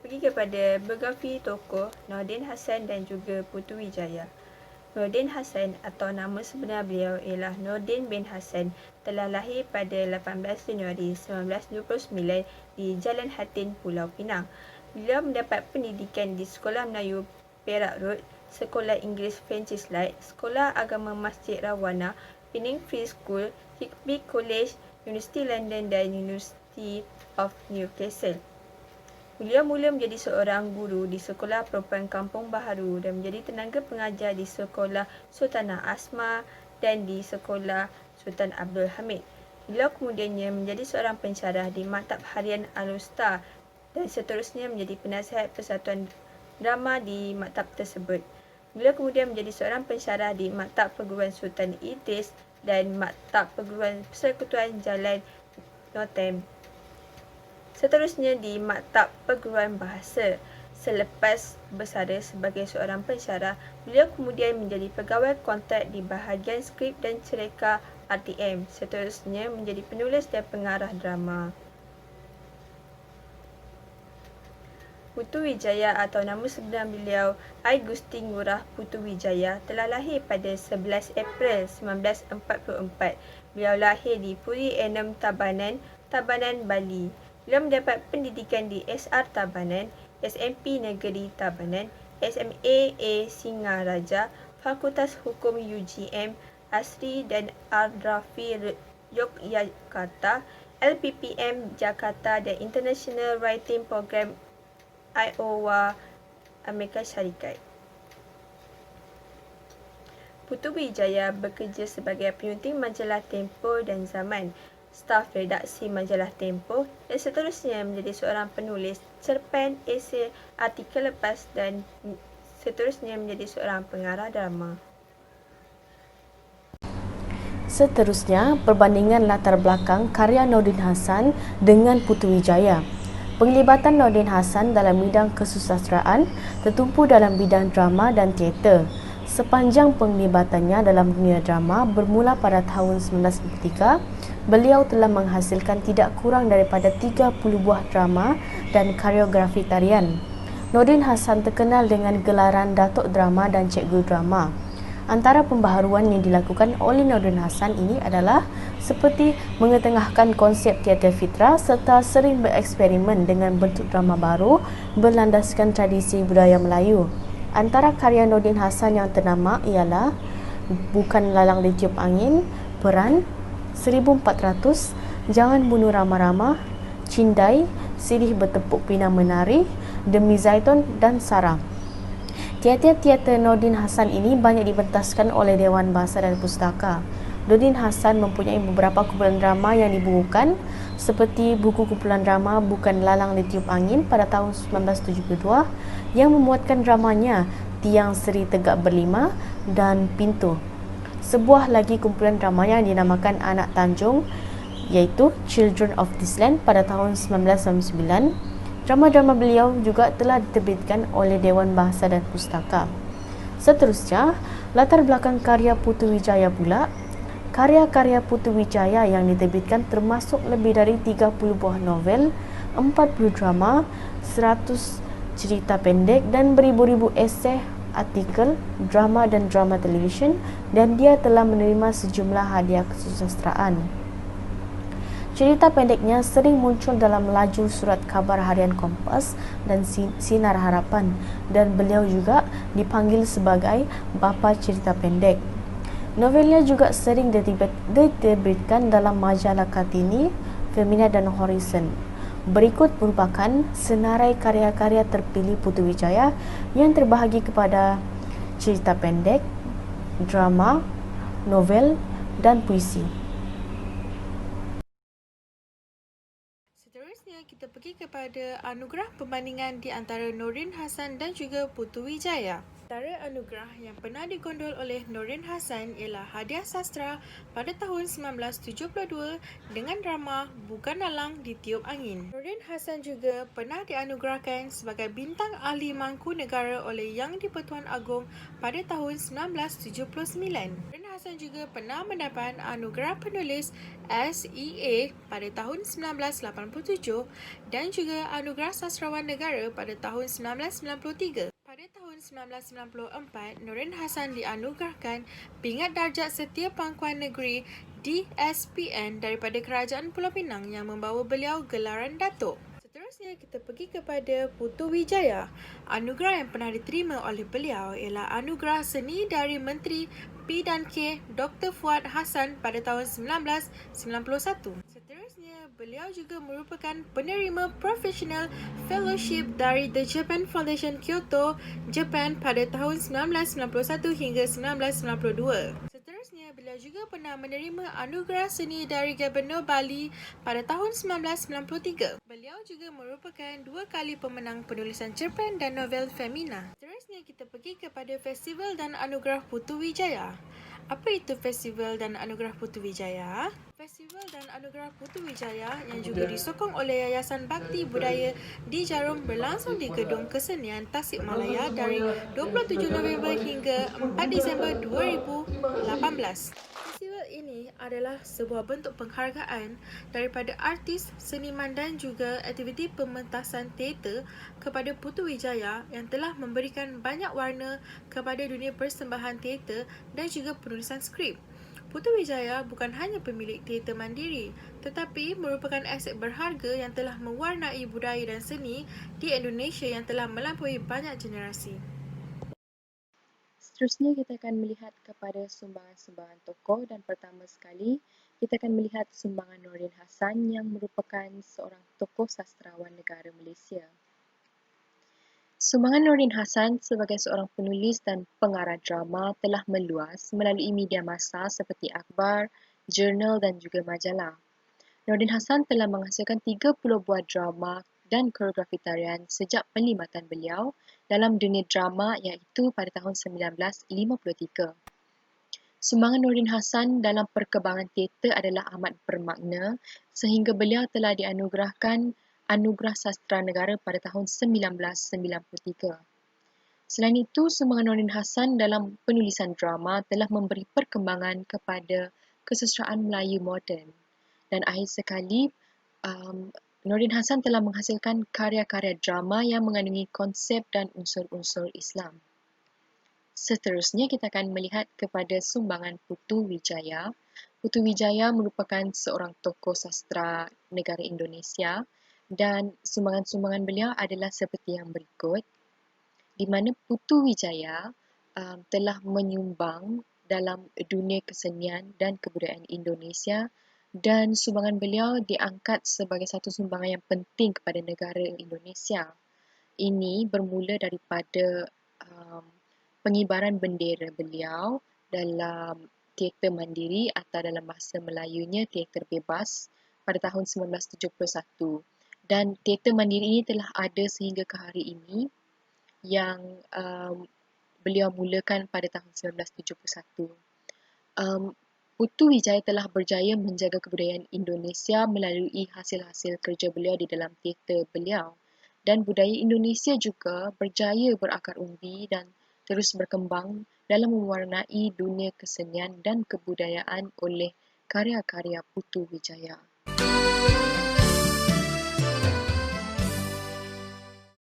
pergi kepada biografi tokoh Nordin Hassan dan juga Putu Wijaya. Nordin Hassan atau nama sebenar beliau ialah Nordin bin Hassan telah lahir pada 18 Januari 1929 di Jalan Hatin, Pulau Pinang. Beliau mendapat pendidikan di Sekolah Melayu Perak Road, Sekolah Inggeris Francis Light, Sekolah Agama Masjid Rawana, Penang Free School, Higby College, Universiti London dan University of Newcastle. Beliau mula menjadi seorang guru di Sekolah Perempuan Kampung Baharu dan menjadi tenaga pengajar di Sekolah Sultanah Asma dan di Sekolah Sultan Abdul Hamid. Beliau kemudiannya menjadi seorang pensyarah di Maktab Harian Al-Usta dan seterusnya menjadi penasihat Persatuan Drama di maktab tersebut. Beliau kemudian menjadi seorang pensyarah di Maktab Perguruan Sultan Idris dan Maktab Perguruan Persekutuan Jalan Northam. Seterusnya di Maktab Perguruan Bahasa. Selepas bersara sebagai seorang pensyarah, beliau kemudian menjadi pegawai kontrak di bahagian skrip dan cerita RTM. Seterusnya menjadi penulis dan pengarah drama. Putu Wijaya atau nama sebenar beliau I Gusti Ngurah Putu Wijaya telah lahir pada 11 April 1944. Beliau lahir di Puri Enam Tabanan, Tabanan, Bali. Beliau mendapat pendidikan di SR Tabanan, SMP Negeri Tabanan, SMA Singaraja, Fakultas Hukum UGM, Asri dan Ardafi Yogyakarta, LPPM Jakarta dan International Writing Program Iowa, Amerika Syarikat. Putu Wijaya bekerja sebagai penyunting majalah Tempo dan Zaman, staf redaksi majalah Tempo dan seterusnya menjadi seorang penulis cerpen, esei, artikel lepas dan seterusnya menjadi seorang pengarah drama. Seterusnya, perbandingan latar belakang karya Nordin Hassan dengan Putu Wijaya. Penglibatan Nordin Hassan dalam bidang kesusasteraan tertumpu dalam bidang drama dan teater. Sepanjang penglibatannya dalam dunia drama bermula pada tahun 1993, beliau telah menghasilkan tidak kurang daripada 30 buah drama dan koreografi tarian. Nordin Hassan terkenal dengan gelaran Datuk Drama dan Cikgu Drama. Antara pembaharuan yang dilakukan oleh Nordin Hassan ini adalah seperti mengetengahkan konsep teater fitrah serta sering bereksperimen dengan bentuk drama baru berlandaskan tradisi budaya Melayu. Antara karya Nordin Hassan yang ternama ialah Bukan Lalang Ditiup Angin, Peran, 1400, Jangan Bunuh Rama-Rama, Cindai, Sirih Bertepuk Pinang Menari, Demi Zaitun dan Sarah. Teater-teater Nordin Hassan ini banyak dipentaskan oleh Dewan Bahasa dan Pustaka. Nordin Hassan mempunyai beberapa kumpulan drama yang dibukukan seperti buku kumpulan drama Bukan Lalang Ditiup Angin pada tahun 1972 yang memuatkan dramanya Tiang Seri Tegak Berlima dan Pintu. Sebuah lagi kumpulan drama yang dinamakan Anak Tanjung iaitu Children of This Land pada tahun 1999. Drama-drama beliau juga telah diterbitkan oleh Dewan Bahasa dan Pustaka. Seterusnya, latar belakang karya Putu Wijaya pula. Karya-karya Putu Wijaya yang diterbitkan termasuk lebih dari 30 buah novel, 40 drama, 100 cerita pendek dan beribu-ribu esei, artikel, drama dan drama televisyen, dan dia telah menerima sejumlah hadiah kesusasteraan. Cerita pendeknya sering muncul dalam laju surat khabar harian Kompas dan Sinar Harapan dan beliau juga dipanggil sebagai bapa cerita pendek. Novelnya juga sering diterbitkan dalam majalah Kartini, Femina dan Horizon. Berikut merupakan senarai karya-karya terpilih Putu Wijaya yang terbahagi kepada cerita pendek, drama, novel dan puisi. Seterusnya, kita pergi kepada anugerah perbandingan di antara Nordin Hassan dan juga Putu Wijaya. Antara anugerah yang pernah digondol oleh Nordin Hassan ialah Hadiah Sastra pada tahun 1972 dengan drama Bukan Lalang Ditiup Angin. Nordin Hassan juga pernah dianugerahkan sebagai bintang ahli Mangku Negara oleh Yang di-Pertuan Agong pada tahun 1979. Nordin Hassan juga pernah mendapat anugerah penulis SEA pada tahun 1987 dan juga anugerah sastrawan negara pada tahun 1993. Pada tahun 1994, Nordin Hassan dianugerahkan pingat darjat Setia Pangkuan Negeri DSPN daripada Kerajaan Pulau Pinang yang membawa beliau gelaran Datuk. Seterusnya, kita pergi kepada Putu Wijaya. Anugerah yang pernah diterima oleh beliau ialah Anugerah Seni dari Menteri P&K Dr. Fuad Hassan pada tahun 1991. Seterusnya, beliau juga merupakan penerima Professional Fellowship dari The Japan Foundation Kyoto, Japan pada tahun 1991 hingga 1992. Seterusnya, beliau juga pernah menerima Anugerah Seni dari Gubernur Bali pada tahun 1993. Beliau juga merupakan 2 kali pemenang penulisan cerpen dan novel Femina. Seterusnya, kita pergi kepada Festival dan Anugerah Putu Wijaya. Apa itu Festival dan Anugerah Putu Wijaya? Festival dan Anugerah Putu Wijaya yang juga disokong oleh Yayasan Bakti Budaya di Jarum berlangsung di Gedung Kesenian Tasikmalaya dari 27 November hingga 4 Disember 2018. Festival ini adalah sebuah bentuk penghargaan daripada artis, seniman dan juga aktiviti pementasan teater kepada Putu Wijaya yang telah memberikan banyak warna kepada dunia persembahan teater dan juga penulisan skrip. Putu Wijaya bukan hanya pemilik teater mandiri, tetapi merupakan aset berharga yang telah mewarnai budaya dan seni di Indonesia yang telah melampaui banyak generasi. Seterusnya kita akan melihat kepada sumbangan-sumbangan tokoh dan pertama sekali kita akan melihat sumbangan Nordin Hassan yang merupakan seorang tokoh sastrawan negara Malaysia. Sumbangan Nordin Hassan sebagai seorang penulis dan pengarah drama telah meluas melalui media massa seperti akhbar, jurnal dan juga majalah. Nordin Hassan telah menghasilkan 30 buah drama dan koreografi tarian sejak penlibatan beliau dalam dunia drama iaitu pada tahun 1953. Sumbangan Nordin Hassan dalam perkembangan teater adalah amat bermakna sehingga beliau telah dianugerahkan Anugerah Sastra Negara pada tahun 1993. Selain itu, sumbangan Nordin Hassan dalam penulisan drama telah memberi perkembangan kepada kesusastraan Melayu moden. Dan akhir sekali, Nordin Hassan telah menghasilkan karya-karya drama yang mengandungi konsep dan unsur-unsur Islam. Seterusnya, kita akan melihat kepada sumbangan Putu Wijaya. Putu Wijaya merupakan seorang tokoh sastra negara Indonesia dan sumbangan-sumbangan beliau adalah seperti yang berikut, di mana Putu Wijaya telah menyumbang dalam dunia kesenian dan kebudayaan Indonesia dan sumbangan beliau diangkat sebagai satu sumbangan yang penting kepada negara Indonesia. Ini bermula daripada pengibaran bendera beliau dalam teater mandiri atau dalam bahasa Melayunya teater bebas pada tahun 1971. Dan teater mandiri ini telah ada sehingga ke hari ini yang beliau mulakan pada tahun 1971. Putu Wijaya telah berjaya menjaga kebudayaan Indonesia melalui hasil-hasil kerja beliau di dalam teater beliau. Dan budaya Indonesia juga berjaya berakar umbi dan terus berkembang dalam mewarnai dunia kesenian dan kebudayaan oleh karya-karya Putu Wijaya.